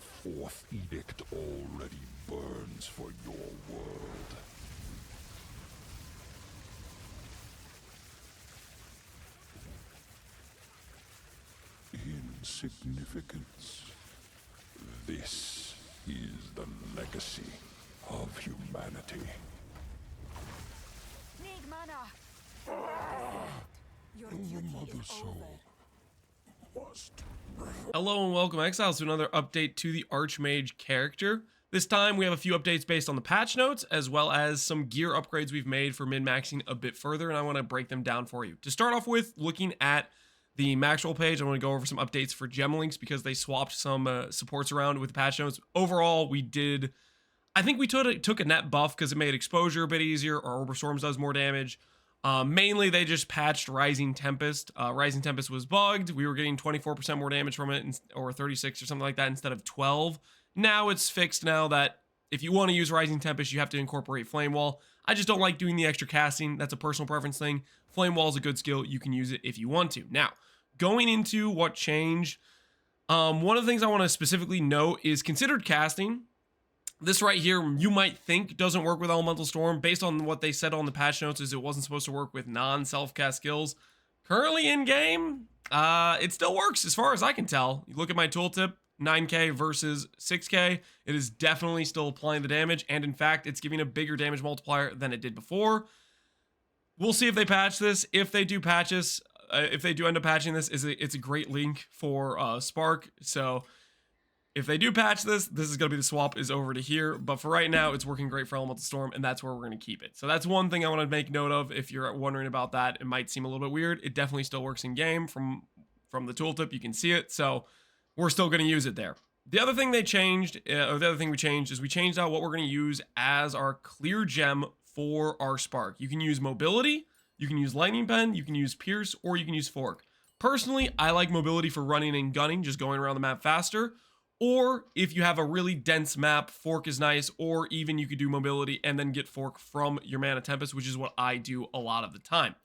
fourth edict already burns for your world. Insignificance. This is the legacy of humanity. Need mana. Your Your duty mother's is soul over. must. Hello and welcome, Exiles, to another update to the Archmage character. This time we have a few updates based on the patch notes, as well as some gear upgrades we've made for min-maxing a bit further, and I want to break them down for you. To start off with, looking at the max roll page, I want to go over some updates for gem links because they swapped some supports around with the patch notes. Overall, I think we took a net buff because it made exposure a bit easier. Our Orb of Storms does more damage. Mainly, they just patched Rising Tempest. Rising Tempest was bugged. We were getting 24% more damage from it, or 36 or something like that, instead of 12. Now it's fixed now that if you want to use Rising Tempest, you have to incorporate Flame Wall. I just don't like doing the extra casting. That's a personal preference thing. Flame Wall is a good skill. You can use it if you want to. Now, going into what changed, one of the things I want to specifically note is considered casting. This right here, you might think doesn't work with Elemental Storm. Based on what they said on the patch notes, is it wasn't supposed to work with non-self-cast skills. Currently in-game, it still works as far as I can tell. You look at my tooltip, 9k versus 6k, it is definitely still applying the damage, and in fact, it's giving a bigger damage multiplier than it did before. We'll see if they patch this. If they do patch this, if they do end up patching this, it's a great link for Spark, so if they do patch this, this is going to be the swap is over to here. But for right now, it's working great for Elemental Storm, and that's where we're going to keep it. So that's one thing I want to make note of. If you're wondering about that, it might seem a little bit weird. It definitely still works in game from the tooltip. You can see it. So we're still going to use it there. The other thing they changed, or the other thing we changed, is we changed out what we're going to use as our clear gem for our Spark. You can use Mobility, you can use Lightning Pen, you can use Pierce, or you can use Fork. Personally, I like Mobility for running and gunning, just going around the map faster. Or if you have a really dense map, Fork is nice, or even you could do Mobility and then get Fork from your Mana Tempest, which is what I do a lot of the time.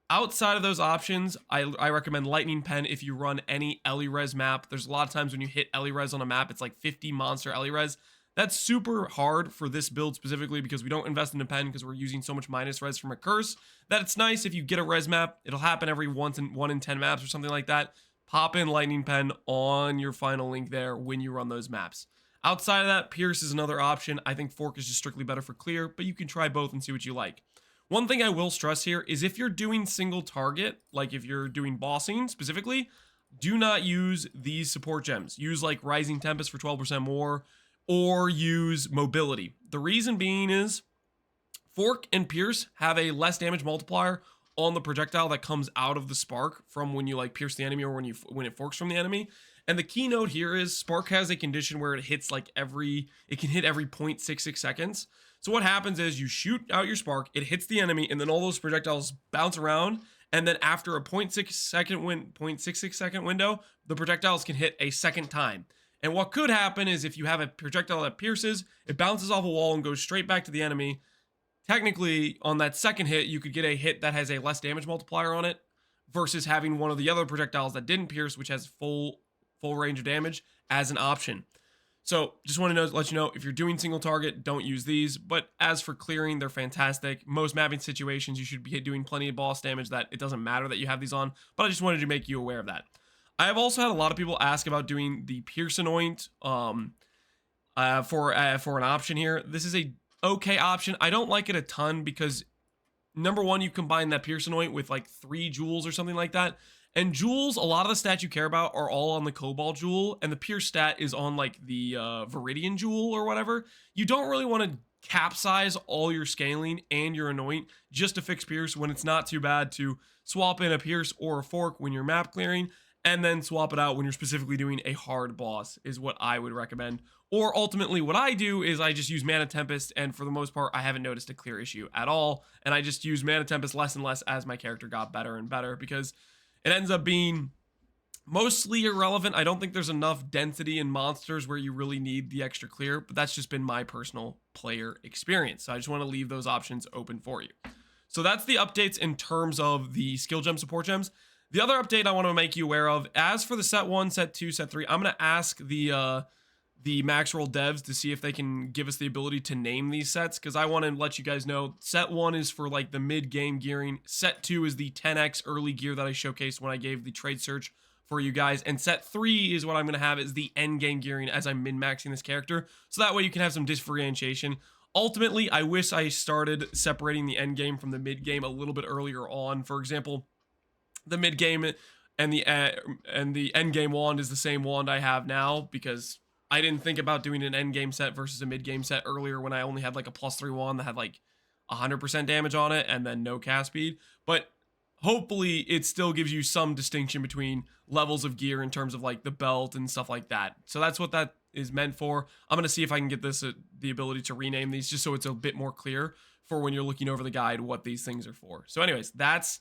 Outside of those options, I recommend Lightning Pen if you run any Ellie-Res map. There's a lot of times when you hit Ellie-Res on a map, it's like 50 monster Ellie-Res. That's super hard for this build specifically because we don't invest in a pen because we're using so much minus res from a curse that it's nice if you get a res map. It'll happen every 1 in 10 maps or something like that. Pop in Lightning Pen on your final link there when you run those maps. Outside of that, Pierce is another option. I think Fork is just strictly better for clear, but you can try both and see what you like. One thing I will stress here is if you're doing single target, like if you're doing bossing specifically, do not use these support gems. Use like Rising Tempest for 12% more, or use Mobility. The reason being is Fork and Pierce have a less damage multiplier on the projectile that comes out of the Spark from when you like pierce the enemy or when it forks from the enemy. And the keynote here is Spark has a condition where it hits like it can hit every 0.66 seconds. So what happens is you shoot out your Spark, it hits the enemy, and then all those projectiles bounce around. And then after a 0.66 second window, the projectiles can hit a second time. And what could happen is if you have a projectile that pierces, it bounces off a wall and goes straight back to the enemy. Technically, on that second hit, you could get a hit that has a less damage multiplier on it versus having one of the other projectiles that didn't pierce, which has full range of damage as an option. So just want to let you know, if you're doing single target, don't use these. But as for clearing, they're fantastic. Most mapping situations, you should be doing plenty of boss damage that it doesn't matter that you have these on. But I just wanted to make you aware of that. I have also had a lot of people ask about doing the Pierce Anoint for an option here. This is a okay option. I don't like it a ton because number one, you combine that Pierce Anoint with like 3 jewels or something like that. And jewels, a lot of the stats you care about are all on the Cobalt jewel, and the Pierce stat is on like the Viridian jewel or whatever. You don't really want to capsize all your scaling and your Anoint just to fix Pierce when it's not too bad to swap in a Pierce or a Fork when you're map clearing, and then swap it out when you're specifically doing a hard boss is what I would recommend. Or ultimately what I do is I just use Mana Tempest, and for the most part I haven't noticed a clear issue at all, and I just use Mana Tempest less and less as my character got better and better because it ends up being mostly irrelevant. I don't think there's enough density in monsters where you really need the extra clear, but that's just been my personal player experience. So I just want to leave those options open for you. So that's the updates in terms of the skill gem support gems. The other update I want to make you aware of, as for the set 1, set 2, set 3, I'm going to ask the the max roll devs to see if they can give us the ability to name these sets, because I want to let you guys know set 1 is for like the mid game gearing, set 2 is the 10x early gear that I showcased when I gave the trade search for you guys, and set 3 is what I'm going to have is the end game gearing as I'm min-maxing this character, so that way you can have some differentiation. Ultimately, I wish I started separating the end game from the mid game a little bit earlier on. For example, the mid game and the end game wand is the same wand I have now, because I didn't think about doing an end game set versus a mid game set earlier when I only had like a +3 wand that had like 100% damage on it and then no cast speed. But hopefully it still gives you some distinction between levels of gear in terms of like the belt and stuff like that. So that's what that is meant for. I'm going to see if I can get this the ability to rename these just so it's a bit more clear for when you're looking over the guide what these things are for. So anyways, that's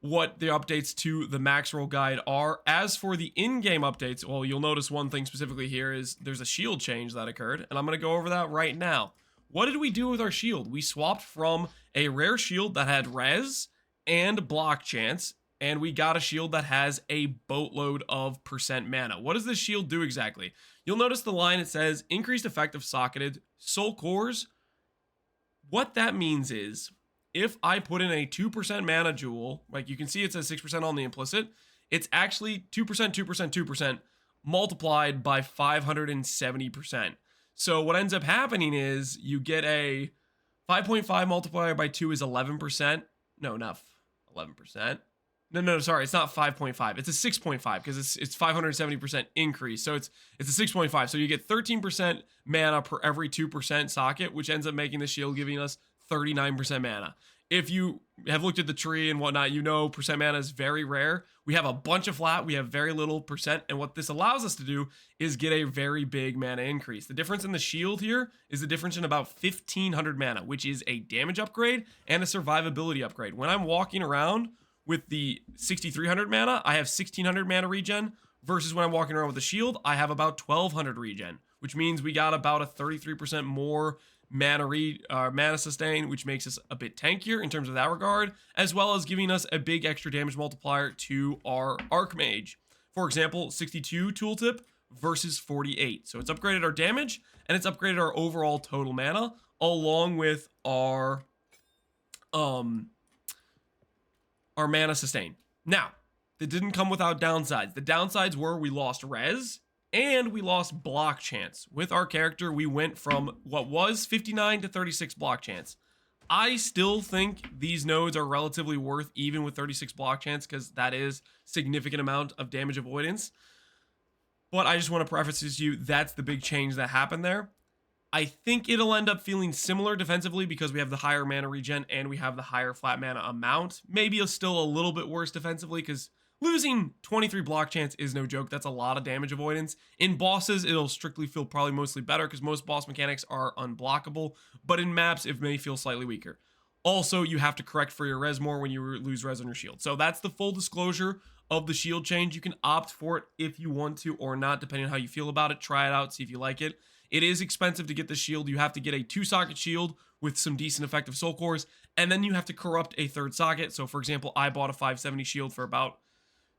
what the updates to the max roll guide are. As for the in-game updates, well, you'll notice one thing specifically here is there's a shield change that occurred, and I'm going to go over that right now. What did we do with our shield? We swapped from a rare shield that had res and block chance, and we got a shield that has a boatload of % mana. What does this shield do exactly? You'll notice the line, it says increased effect of socketed soul cores. What that means is if I put in a 2% mana jewel, like you can see it says 6% on the implicit, it's actually 2%, 2%, 2% multiplied by 570%. So what ends up happening is you get a 5.5 multiplied by 2 is 11%. No, not 11%. No, sorry, it's not 5.5. It's a 6.5 because it's 570% increase. So it's a 6.5. So you get 13% mana per every 2% socket, which ends up making the shield giving us 39% mana. If you have looked at the tree and whatnot, you know % mana is very rare. We have a bunch of flat, we have very little %, and what this allows us to do is get a very big mana increase. The difference in the shield here is the difference in about 1500 mana, which is a damage upgrade and a survivability upgrade. When I'm walking around with the 6300 mana, I have 1600 mana regen, versus when I'm walking around with the shield, I have about 1200 regen, which means we got about a 33% more mana sustain, which makes us a bit tankier in terms of that regard, as well as giving us a big extra damage multiplier to our Archmage. For example, 62 tooltip versus 48. So it's upgraded our damage and it's upgraded our overall total mana along with our mana sustain. Now, that didn't come without downsides. The downsides were we lost res and we lost block chance. With our character, we went from what was 59 to 36 block chance. I still think these nodes are relatively worth even with 36 block chance because that is significant amount of damage avoidance. But I just want to preface this to you, that's the big change that happened there. I think it'll end up feeling similar defensively because we have the higher mana regen and we have the higher flat mana amount. Maybe it's still a little bit worse defensively because losing 23 block chance is no joke. That's a lot of damage avoidance. In bosses, it'll strictly feel probably mostly better because most boss mechanics are unblockable, but in maps, it may feel slightly weaker. Also, you have to correct for your res more when you lose res on your shield. So that's the full disclosure of the shield change. You can opt for it if you want to or not, depending on how you feel about it. Try it out, see if you like it. It is expensive to get the shield. You have to get a 2-socket shield with some decent effective soul cores, and then you have to corrupt a 3rd socket. So for example, I bought a 570 shield for about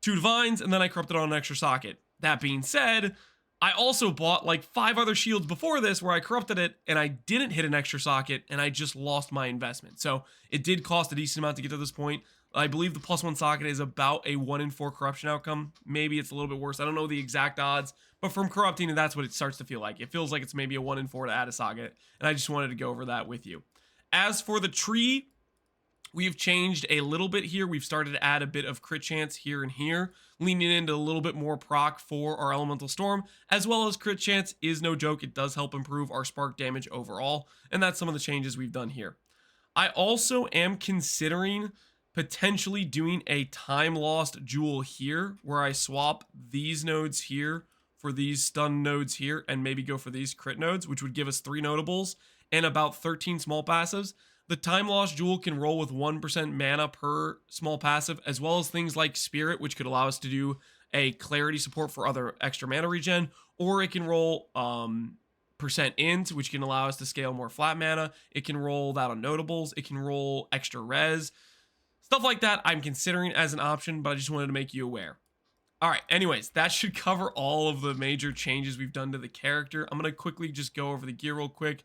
2 divines, and then I corrupted on an extra socket. That being said, I also bought like 5 other shields before this where I corrupted it and I didn't hit an extra socket and I just lost my investment. So it did cost a decent amount to get to this point. I believe the +1 socket is about a 1 in 4 corruption outcome. Maybe it's a little bit worse. I don't know the exact odds, but from corrupting, that's what it starts to feel like. It feels like it's maybe a 1 in 4 to add a socket, and I just wanted to go over that with you. As for the tree, we've changed a little bit here. We've started to add a bit of crit chance here and here, leaning into a little bit more proc for our elemental storm, as well as crit chance is no joke. It does help improve our spark damage overall, and that's some of the changes we've done here. I also am considering potentially doing a time lost jewel here where I swap these nodes here for these stun nodes here and maybe go for these crit nodes, which would give us 3 notables and about 13 small passives. The time lost jewel can roll with 1% mana per small passive, as well as things like spirit, which could allow us to do a clarity support for other extra mana regen, or it can roll percent int, which can allow us to scale more flat mana. It can roll that on notables. It can roll extra res. Stuff like that I'm considering as an option, but I just wanted to make you aware. All right, anyways, that should cover all of the major changes we've done to the character. I'm going to quickly just go over the gear real quick.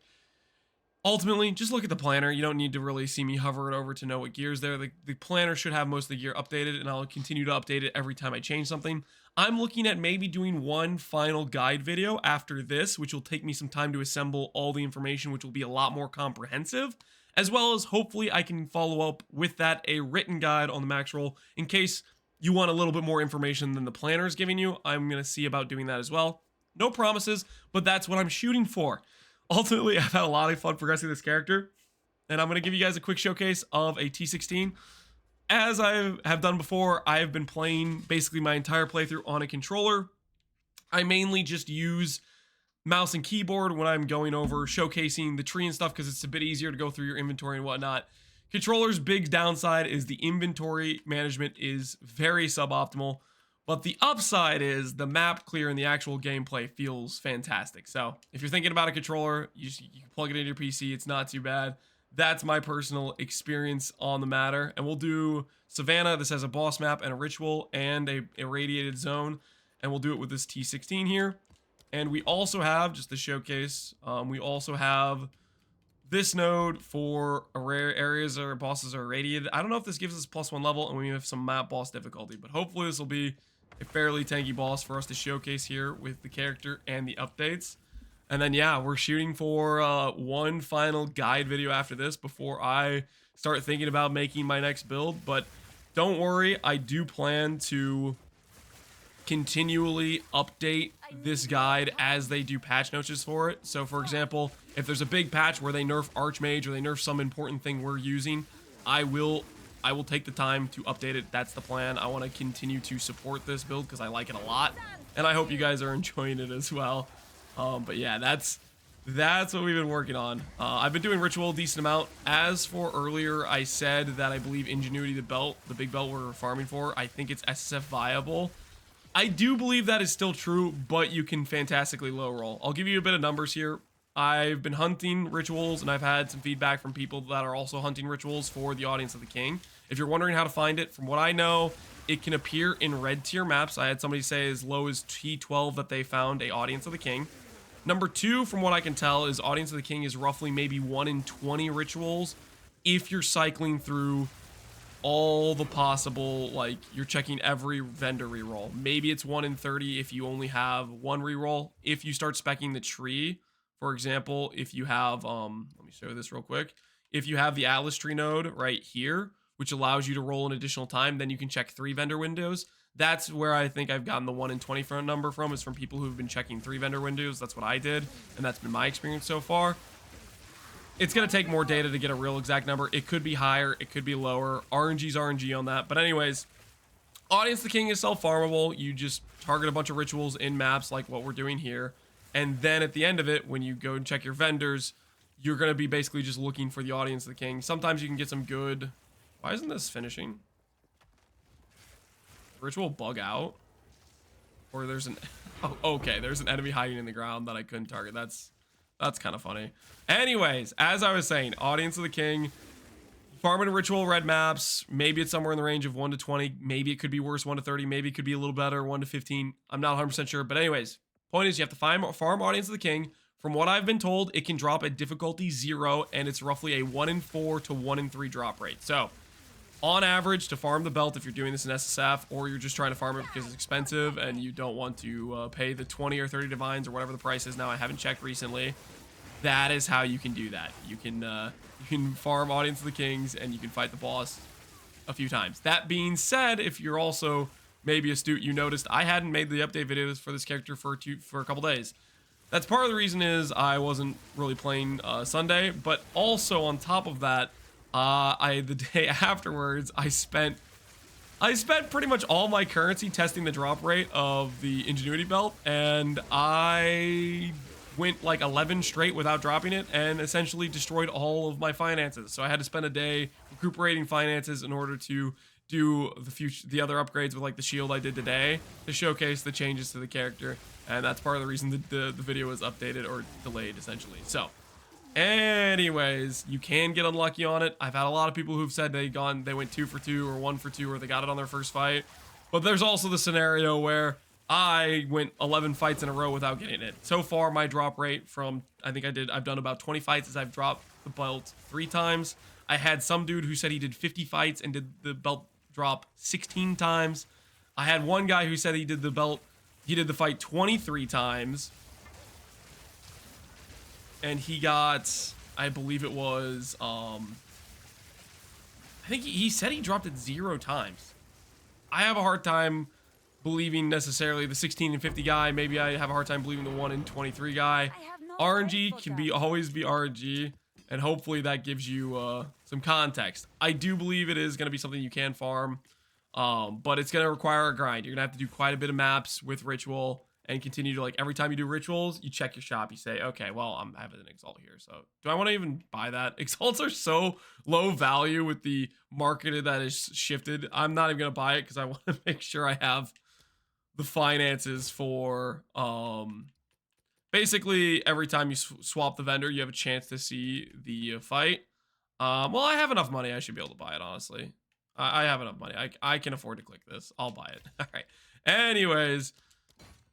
Ultimately, just look at the planner. You don't need to really see me hover it over to know what gear's there. The planner should have most of the gear updated, and I'll continue to update it every time I change something. I'm looking at maybe doing one final guide video after this, which will take me some time to assemble all the information, which will be a lot more comprehensive, as well as hopefully I can follow up with that a written guide on the max roll in case you want a little bit more information than the planner is giving you. I'm going to see about doing that as well. No promises, but that's what I'm shooting for. Ultimately, I've had a lot of fun progressing this character, and I'm going to give you guys a quick showcase of a T16. As I have done before, I have been playing basically my entire playthrough on a controller. I mainly just use mouse and keyboard when I'm going over showcasing the tree and stuff because it's a bit easier to go through your inventory and whatnot. Controller's big downside is the inventory management is very suboptimal. But the upside is the map clear and the actual gameplay feels fantastic. So if you're thinking about a controller, you can plug it into your PC. It's not too bad. That's my personal experience on the matter. And we'll do Savannah. This has a boss map and a ritual and a irradiated zone. And we'll do it with this T16 here. And we also have, just to showcase, we also have this node for rare areas or bosses are irradiated. I don't know if this gives us +1 level and we have some map boss difficulty. But hopefully this will be a fairly tanky boss for us to showcase here with the character and the updates. And then yeah, we're shooting for one final guide video after this before I start thinking about making my next build. But don't worry, I do plan to continually update this guide as they do patch notes for it. So for example, if there's a big patch where they nerf Archmage or they nerf some important thing we're using, I will take the time to update it. That's the plan. I want to continue to support this build because I like it a lot, and I hope you guys are enjoying it as well. But yeah, that's what we've been working on. I've been doing ritual a decent amount. As for earlier, I said that I believe Ingenuity, the big belt we're farming for, I think it's SSF viable. I do believe that is still true, but you can fantastically low roll. I'll give you a bit of numbers here. I've been hunting rituals, and I've had some feedback from people that are also hunting rituals for the Audience of the King. If you're wondering how to find it, from what I know, it can appear in red tier maps. I had somebody say as low as T12 that they found a Audience of the King. Number 2, from what I can tell, is Audience of the King is roughly maybe 1 in 20 rituals if you're cycling through all the possible, like you're checking every vendor reroll. Maybe it's 1 in 30 if you only have 1 reroll. If you start speccing the tree, for example, if you have, let me show you this real quick. If you have the Atlas tree node right here, which allows you to roll an additional time, then you can check 3 vendor windows. That's where I think I've gotten the 1 in 20 front number from, is from people who've been checking 3 vendor windows. That's what I did, and that's been my experience so far. It's going to take more data to get a real exact number. It could be higher, it could be lower. RNG's RNG on that. But anyways, Audience of the King is self-farmable. You just target a bunch of rituals in maps like what we're doing here. And then at the end of it, when you go and check your vendors, you're going to be basically just looking for the Audience of the King. Sometimes you can get some good... Why isn't this finishing? Ritual bug out? Or there's an... Oh, okay, there's an enemy hiding in the ground that I couldn't target. That's kind of funny. Anyways, as I was saying, Audience of the King, farming ritual red maps. Maybe it's somewhere in the range of 1 to 20. Maybe it could be worse, 1 to 30. Maybe it could be a little better, 1 to 15. I'm not 100% sure. But anyways, point is you have to farm Audience of the King. From what I've been told, it can drop at difficulty 0, and it's roughly a 1 in 4 to 1 in 3 drop rate. So, on average, to farm the belt, if you're doing this in SSF, or you're just trying to farm it because it's expensive and you don't want to pay the 20 or 30 divines or whatever the price is now, I haven't checked recently, that is how you can do that. You can farm Audience of the Kings and you can fight the boss a few times. That being said, if you're also maybe astute, you noticed I hadn't made the update videos for this character for a couple days. That's part of the reason is I wasn't really playing Sunday, but also on top of that, the day afterwards, I spent pretty much all my currency testing the drop rate of the Ingenuity belt, and I went like 11 straight without dropping it and essentially destroyed all of my finances. So I had to spend a day recuperating finances in order to do the other upgrades with like the shield I did today to showcase the changes to the character, and that's part of the reason that the video was updated or delayed essentially. So anyways, you can get unlucky on it. I've had a lot of people who've said they went 2 for 2 or 1 for 2, or they got it on their first fight. But there's also the scenario where I went 11 fights in a row without getting it. So far, my drop rate from, I've done about 20 fights as I've dropped the belt 3 times. I had some dude who said he did 50 fights and did the belt drop 16 times. I had one guy who said he did the fight 23 times. And he got, I believe it was, I think he said he dropped it 0 times. I have a hard time believing necessarily the 16 and 50 guy. Maybe I have a hard time believing the 1 in 23 guy. RNG can always be RNG, and hopefully that gives you some context. I do believe it is going to be something you can farm, but it's going to require a grind. You're going to have to do quite a bit of maps with Ritual and continue to, like, every time you do rituals, you check your shop. You say, okay, well, I'm having an Exalt here, so do I want to even buy that? Exalts are so low value with the market that is shifted. I'm not even going to buy it because I want to make sure I have the finances for, basically, every time you swap the vendor, you have a chance to see the fight. Well, I have enough money. I should be able to buy it, honestly. I have enough money. I can afford to click this. I'll buy it. All right. Anyways,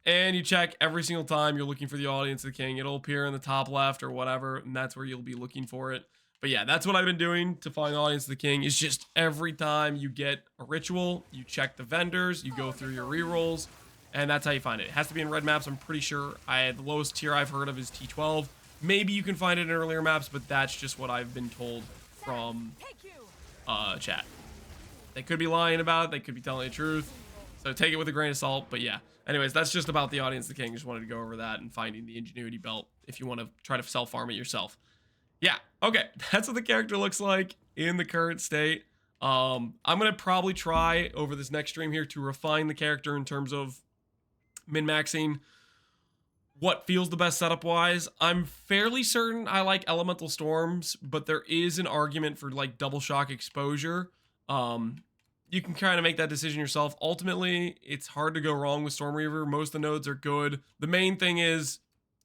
and you check every single time you're looking for the Audience of the King. It'll appear in the top left or whatever, and that's where you'll be looking for it. But yeah, that's what I've been doing to find the Audience of the King. Is just every time you get a ritual, you check the vendors, you go through your rerolls, and that's how you find it. It has to be in red maps, I'm pretty sure. The lowest tier I've heard of is T12. Maybe you can find it in earlier maps, but that's just what I've been told from chat. They could be lying about it, they could be telling the truth, so take it with a grain of salt. But yeah, anyways, that's just about the Audience of the King. Just wanted to go over that and finding the Ingenuity belt if you want to try to self-farm it yourself. Yeah, okay, that's what the character looks like in the current state. I'm going to probably try over this next stream here to refine the character in terms of min-maxing what feels the best setup-wise. I'm fairly certain I like Elemental Storms, but there is an argument for, like, Double Shock Exposure. You can kind of make that decision yourself. Ultimately, it's hard to go wrong with Stormweaver. Most of the nodes are good. The main thing is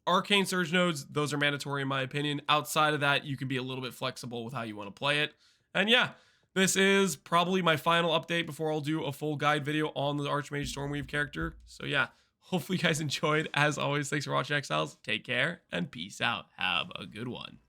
Arcane Surge nodes, those are mandatory in my opinion. Outside of that, you can be a little bit flexible with how you want to play it. And yeah, this is probably my final update before I'll do a full guide video on the Archmage Stormweave character. So yeah, hopefully you guys enjoyed. As always, thanks for watching, Exiles. Take care and peace out. Have a good one.